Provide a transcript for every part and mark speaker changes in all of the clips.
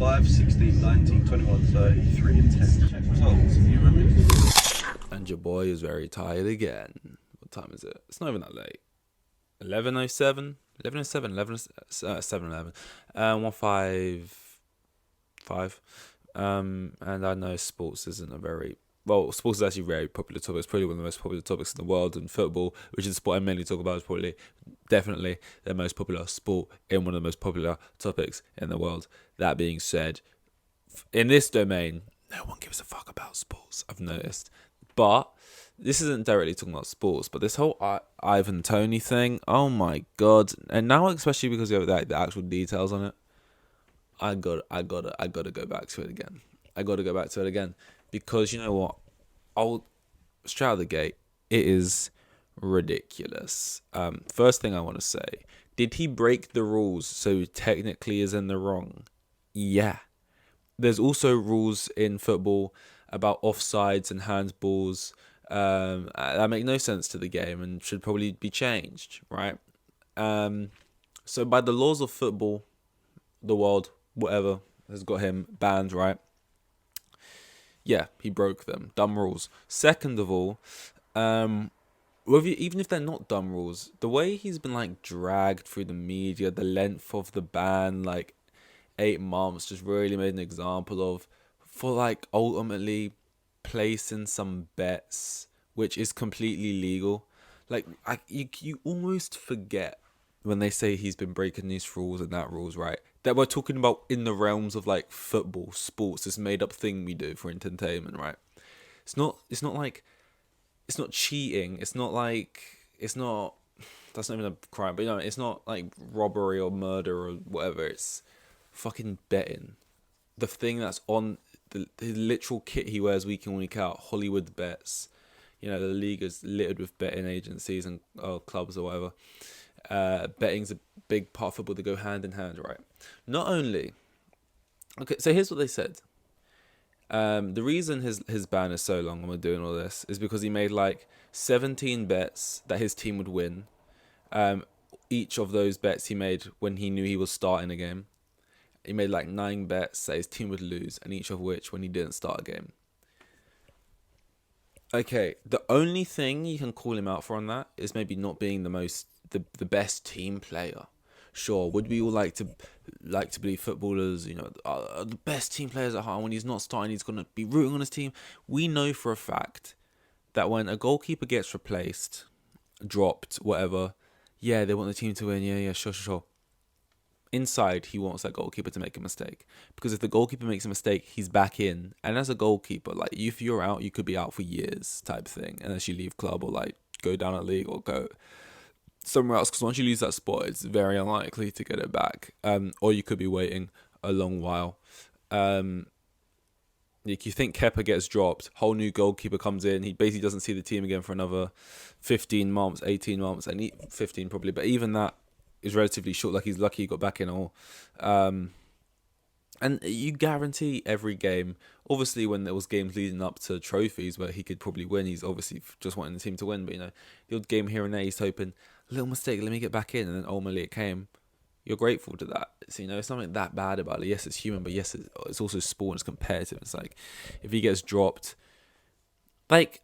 Speaker 1: 5, 16, 19, 21, 30, 3 and 10. Check results. You remember?
Speaker 2: And your boy is very tired again. What time is it? It's not even that late. 11:07? 11:07, 7:11. 155. And I know sports isn't a very... Well, sports is actually a very popular topic. It's probably one of the most popular topics in the world. And football, which is the sport I mainly talk about, is probably definitely the most popular sport in one of the most popular topics in the world. That being said, in this domain, no one gives a fuck about sports, I've noticed. But this isn't directly talking about sports, but this whole Ivan Toney thing, oh my god. And now, especially because you have the actual details on it, I gotta go back to it again. Because you know what? Straight out of the gate, it is ridiculous. First thing I want to say, did he break the rules so he technically is in the wrong? Yeah. There's also rules in football about offsides and handballs that make no sense to the game and should probably be changed, right? So by the laws of football, the world, whatever, has got him banned, right? Yeah, he broke them. Dumb rules. Second of all, even if they're not dumb rules, the way he's been like dragged through the media, the length of the ban, like 8 months, just really made an example of, for like ultimately placing some bets, which is completely legal. Like you almost forget when they say he's been breaking these rules and that rules, right? That we're talking about in the realms of like football, sports, this made up thing we do for entertainment, right? It's not like, it's not cheating. It's not, that's not even a crime, but it's not like robbery or murder or whatever. It's fucking betting. The thing that's on the literal kit he wears week in, week out, Hollywood bets. The league is littered with betting agencies and clubs or whatever. Betting's a big part of football. They go hand in hand, right? Not only... Okay, so here's what they said. The reason his ban is so long and we're doing all this is because he made like 17 bets that his team would win. Each of those bets he made when he knew he was starting a game. He made like 9 bets that his team would lose, and each of which when he didn't start a game. Okay, the only thing you can call him out for on that is maybe not being the best team player. Sure, would we all like to believe footballers, are the best team players at heart? When he's not starting, he's gonna be rooting on his team. We know for a fact that when a goalkeeper gets replaced, dropped, whatever, yeah, they want the team to win. Yeah, sure. Inside, he wants that goalkeeper to make a mistake, because if the goalkeeper makes a mistake, he's back in. And as a goalkeeper, like, if you're out, you could be out for years, type thing, unless you leave club or like go down a league or go somewhere else. Because once you lose that spot, it's very unlikely to get it back. Or you could be waiting a long while. Like, you think Kepa gets dropped, whole new goalkeeper comes in, he basically doesn't see the team again for another 15 months, 18 months, and 15 probably, but even that is relatively short. Like, he's lucky he got back in all. And you guarantee every game, obviously when there was games leading up to trophies where he could probably win, he's obviously just wanting the team to win, but the odd game here and there, he's hoping, a little mistake, let me get back in, and then ultimately it came. You're grateful to that. So, it's nothing that bad about it. Yes, it's human, but yes, it's also sport and it's competitive. It's like, if he gets dropped, like,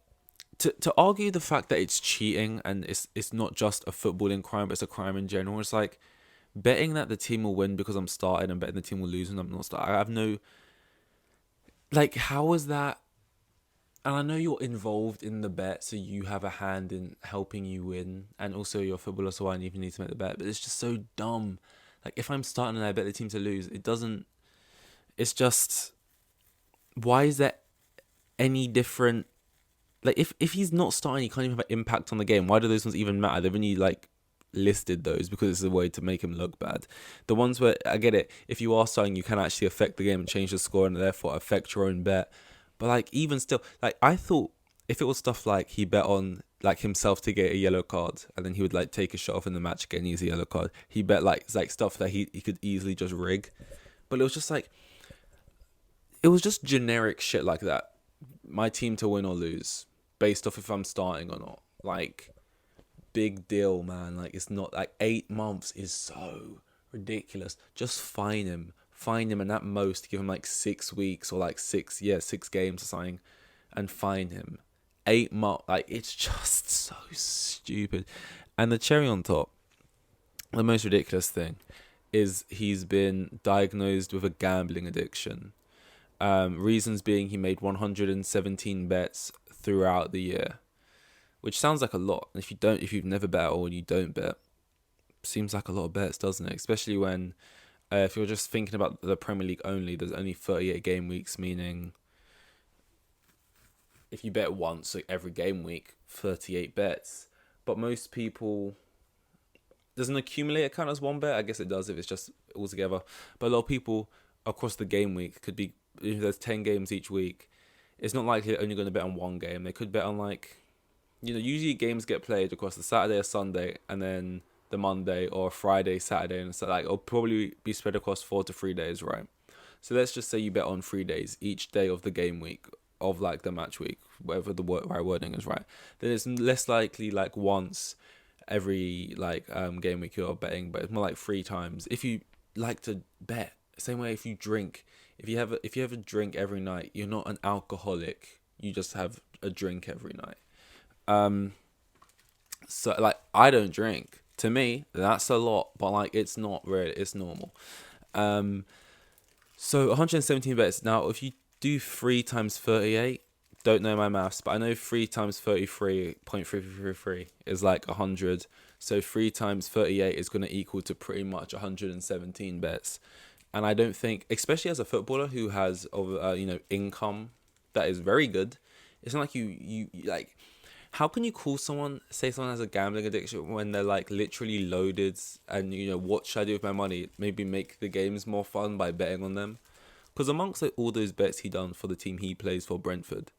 Speaker 2: to argue the fact that it's cheating and it's not just a footballing crime, but it's a crime in general, it's like betting that the team will win because I'm starting and betting the team will lose when I'm not starting. I have no... Like, how is that... And I know you're involved in the bet, so you have a hand in helping you win, and also you're a footballer, so I even need to make the bet, but it's just so dumb. Like, if I'm starting and I bet the team to lose, it doesn't... It's just... Why is that any different? Like, if he's not starting, he can't even have an impact on the game. Why do those ones even matter? They've only, like, listed those because it's a way to make him look bad. The ones where, I get it, if you are starting, you can actually affect the game and change the score and therefore affect your own bet. But, like, even still, like, I thought if it was stuff like he bet on, like, himself to get a yellow card and then he would, like, take a shot off in the match again, use a yellow card, he bet, like stuff that he could easily just rig. But it was just, like, it was just generic shit like that. My team to win or lose, based off if I'm starting or not. Like, big deal, man. Like, it's not, like, 8 months is so ridiculous. Just fine him find him, and at most give him like 6 weeks or like 6 games or something, and fine him 8 months. Like, it's just so stupid. And the cherry on top, the most ridiculous thing, is he's been diagnosed with a gambling addiction. Reasons being, he made 117 bets throughout the year, which sounds like a lot. If you've never bet at all and you don't bet, seems like a lot of bets, doesn't it? Especially when, if you're just thinking about the Premier League only, there's only 38 game weeks, meaning if you bet once every game week, 38 bets. But most people, doesn't accumulator count as one bet? I guess it does if it's just all together. But a lot of people across the game week could be, if there's 10 games each week, it's not likely they're only going to bet on one game. They could bet on usually games get played across the Saturday or Sunday, and then the Monday or Friday, Saturday, and so it'll probably be spread across 4 to 3 days, right? So let's just say you bet on 3 days each day of the game week, of the match week, whatever the right wording is, right? Then it's less likely once every game week you're betting, but it's more like 3 times. If you like to bet, same way if you drink, if you have a drink every night, you're not an alcoholic. You just have a drink every night. So I don't drink. To me, that's a lot, but it's not really. It's normal. So 117 bets. Now, if you do 3 times 38, don't know my maths, but I know 3 times 33.333 is 100. So 3 times 38 is going to equal to pretty much 117 bets. And I don't think, especially as a footballer who has income that is very good, it's not like you how can you say someone has a gambling addiction when they're literally loaded and what should I do with my money? Maybe make the games more fun by betting on them. Because amongst all those bets he done for the team he plays for, Brentford,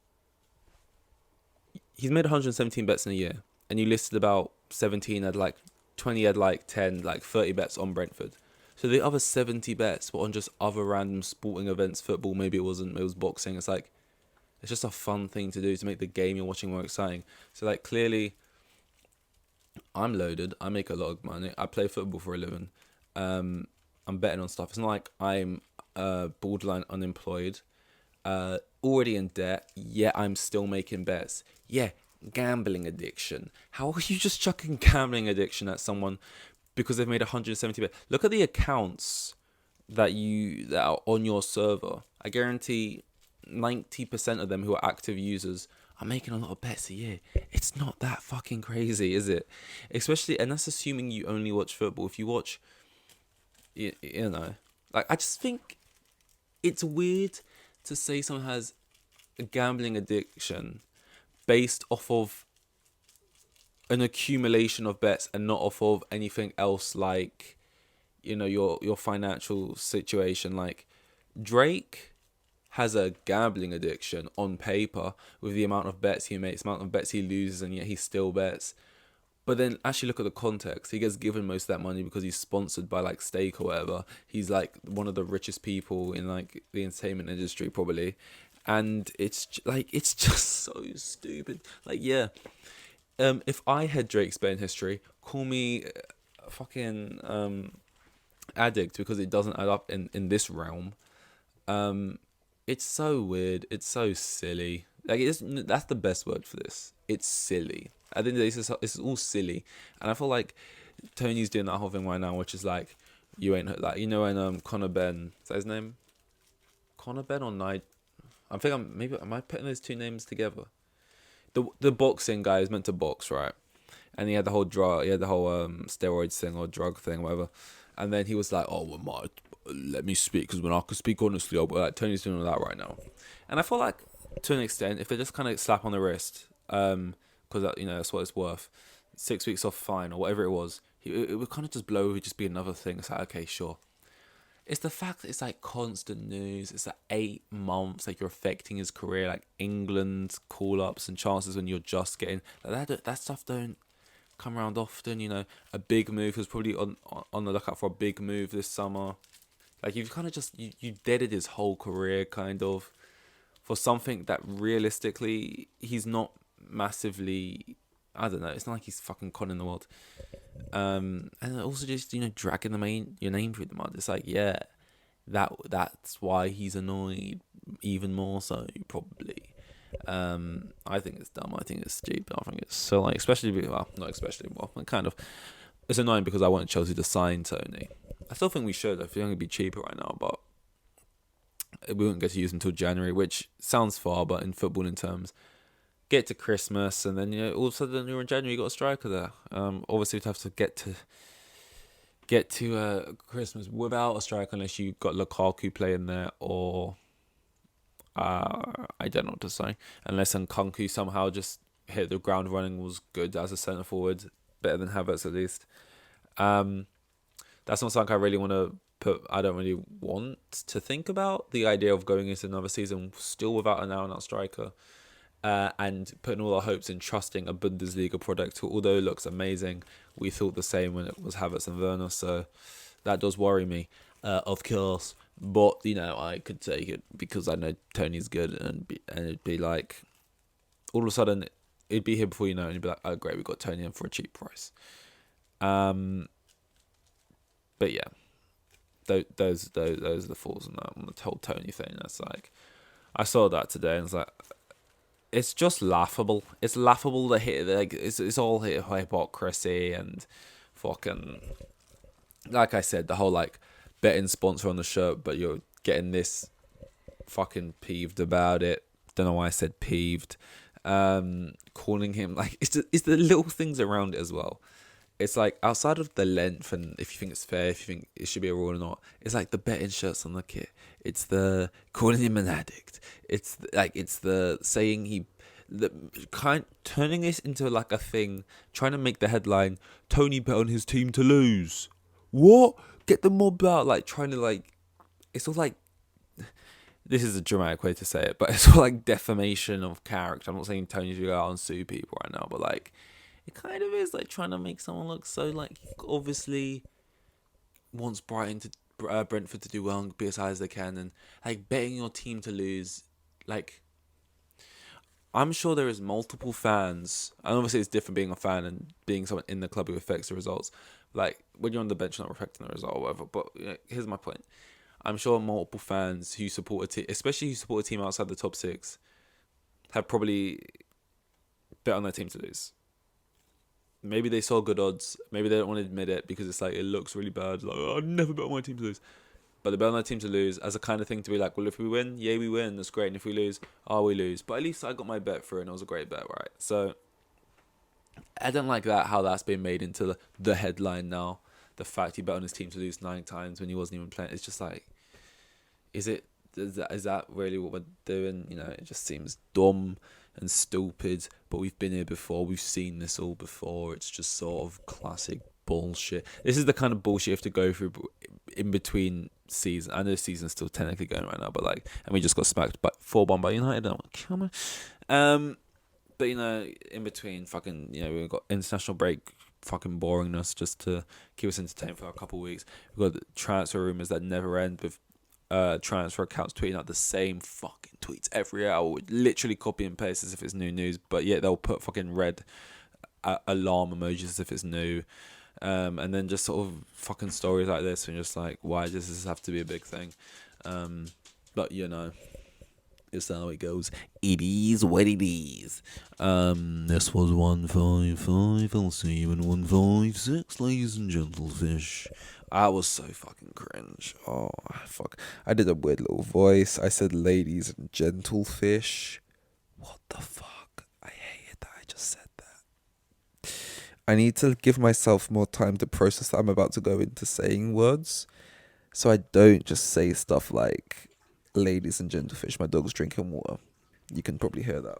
Speaker 2: he's made 117 bets in a year, and you listed about 17 had 20 had 10 30 bets on Brentford. So the other 70 bets were on just other random sporting events, football. Maybe it wasn't. It was boxing. It's it's just a fun thing to do to make the game you're watching more exciting. So clearly, I'm loaded. I make a lot of money. I play football for a living. I'm betting on stuff. It's not like I'm borderline unemployed, already in debt, yet I'm still making bets. Yeah, gambling addiction. How are you just chucking gambling addiction at someone because they've made 170 bets? Look at the accounts that are on your server. I guarantee 90% of them who are active users are making a lot of bets a year. It's not that fucking crazy, is it? Especially, and that's assuming you only watch football. If you watch, I just think it's weird to say someone has a gambling addiction based off of an accumulation of bets and not off of anything else your financial situation. Drake has a gambling addiction on paper with the amount of bets he makes, the amount of bets he loses, and yet he still bets. But then actually look at the context. He gets given most of that money because he's sponsored by Stake or whatever. He's one of the richest people in the entertainment industry probably. And it's just so stupid. If I had Drake's betting history, call me a fucking addict because it doesn't add up in this realm. It's so weird. It's so silly. That's the best word for this. It's silly. I think this is all silly, and I feel like Toney's doing that whole thing right now, which is you ain't when Conor Ben, is that his name? Conor Ben or Nigel? Am I putting those two names together? The boxing guy is meant to box, right? And he had the whole steroids thing or drug thing, whatever. And then he was like, "Oh, well, let me speak, because when I can speak honestly," Tony's doing all that right now. And I feel like, to an extent, if they just kind of slap on the wrist, because that's what it's worth, 6 weeks off fine or whatever it was, it would kind of just blow. It would just be another thing. It's okay, sure. It's the fact that it's constant news. It's 8 months, you're affecting his career, England's call-ups and chances when you're just getting that stuff don't come around often. A big move. He was probably on the lookout for a big move this summer. You've kind of just you deaded his whole career kind of for something that realistically he's not massively. I don't know. It's not like he's fucking conning the world. And also just dragging your name through the mud. It's that's why he's annoyed even more so probably. I think it's dumb. I think it's stupid. I think it's so like, kind of. It's annoying because I wanted Chelsea to sign Toney. I still think we should. I think it'd be cheaper right now, but we wouldn't get to use him until January, which sounds far, but in footballing terms, get to Christmas and then all of a sudden you're in January, you got a striker there. Obviously we'd have to get to Christmas without a striker unless you got Lukaku playing there, or I don't know what to say. Unless Nkunku somehow just hit the ground running, was good as a centre forward, better than Havertz at least. That's not something I really want to put. I don't really want to think about the idea of going into another season still without an out-and-out striker. And putting all our hopes in trusting a Bundesliga product who, although it looks amazing, we thought the same when it was Havertz and Werner, so that does worry me, of course. But, I could take it because I know Toney's good, and it'd be like, all of a sudden, it'd be here before you know it, and you'd be like, oh great, we got Toney in for a cheap price. But yeah, those are the flaws on the whole Toney thing. That's like, I saw that today, and it's like, it's just laughable. It's laughable to hit, like, it's all hypocrisy and fucking, like I said, the whole like betting sponsor on the shirt, but you're getting this fucking peeved about it. Don't know why I said peeved. Calling him like, it's the little things around it as well. It's like, outside of the length and if you think it's fair, if you think it should be a rule or not, it's like the betting shirts on the kit. It's the calling him an addict. It's the saying turning this into like a thing, trying to make the headline, Toney bet on his team to lose. What? Get the mob out, like trying to like, it's all like, this is a dramatic way to say it, but it's all like defamation of character. I'm not saying Toney should go out and sue people right now, but like, it kind of is like trying to make someone look so like, obviously wants Brentford to do well and be as high as they can, and like betting your team to lose. Like, I'm sure there is multiple fans, and obviously it's different being a fan and being someone in the club who affects the results. Like, when you're on the bench, not affecting the result or whatever. But here's my point. I'm sure multiple fans who support a team, especially who support a team outside the top six, have probably bet on their team to lose. Maybe they saw good odds. Maybe they don't want to admit it because it's like, it looks really bad. Like, oh, I'd never bet on my team to lose. But they bet on their team to lose as a kind of thing to be like, well, if we win, yay, we win. That's great. And if we lose, we lose. But at least I got my bet through and it was a great bet, right? So I don't like that, how that's been made into the headline now. The fact he bet on his team to lose 9 times when he wasn't even playing. It's just like, is that really what we're doing? It just seems dumb and stupid, but we've been here before. We've seen this all before. It's just sort of classic bullshit. This is the kind of bullshit you have to go through in between seasons. I know the season's still technically going right now, but like, and we just got smacked by 4-1 by United. Come on. But in between, fucking, we've got international break, fucking boringness, just to keep us entertained for a couple of weeks. We've got transfer rumours that never end, with transfer accounts tweeting out the same fucking tweets every hour, literally copy and paste as if it's new news, but yet they'll put fucking red alarm emojis as if it's new, and then just sort of fucking stories like this, and just like, why does this have to be a big thing? But it's how it goes. It is what it is. This was 155. I'll see you in 156, ladies and gentlefish. I was so fucking cringe. Oh, fuck. I did a weird little voice. I said ladies and gentlefish. What the fuck? I hate that I just said that. I need to give myself more time to process that I'm about to go into saying words, so I don't just say stuff like ladies and gentlefish. My dog's drinking water. You can probably hear that.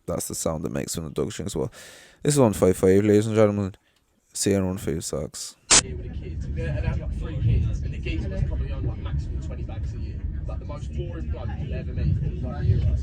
Speaker 2: That's the sound it makes when the dog's drinking water. This is 155, ladies and gentlemen. See you on Food Sucks.
Speaker 3: Here with the kids, and I've got 3 kids, and the geezer's probably on like maximum 20 bags a year. Like the most boring bloke you'll ever meet. Like,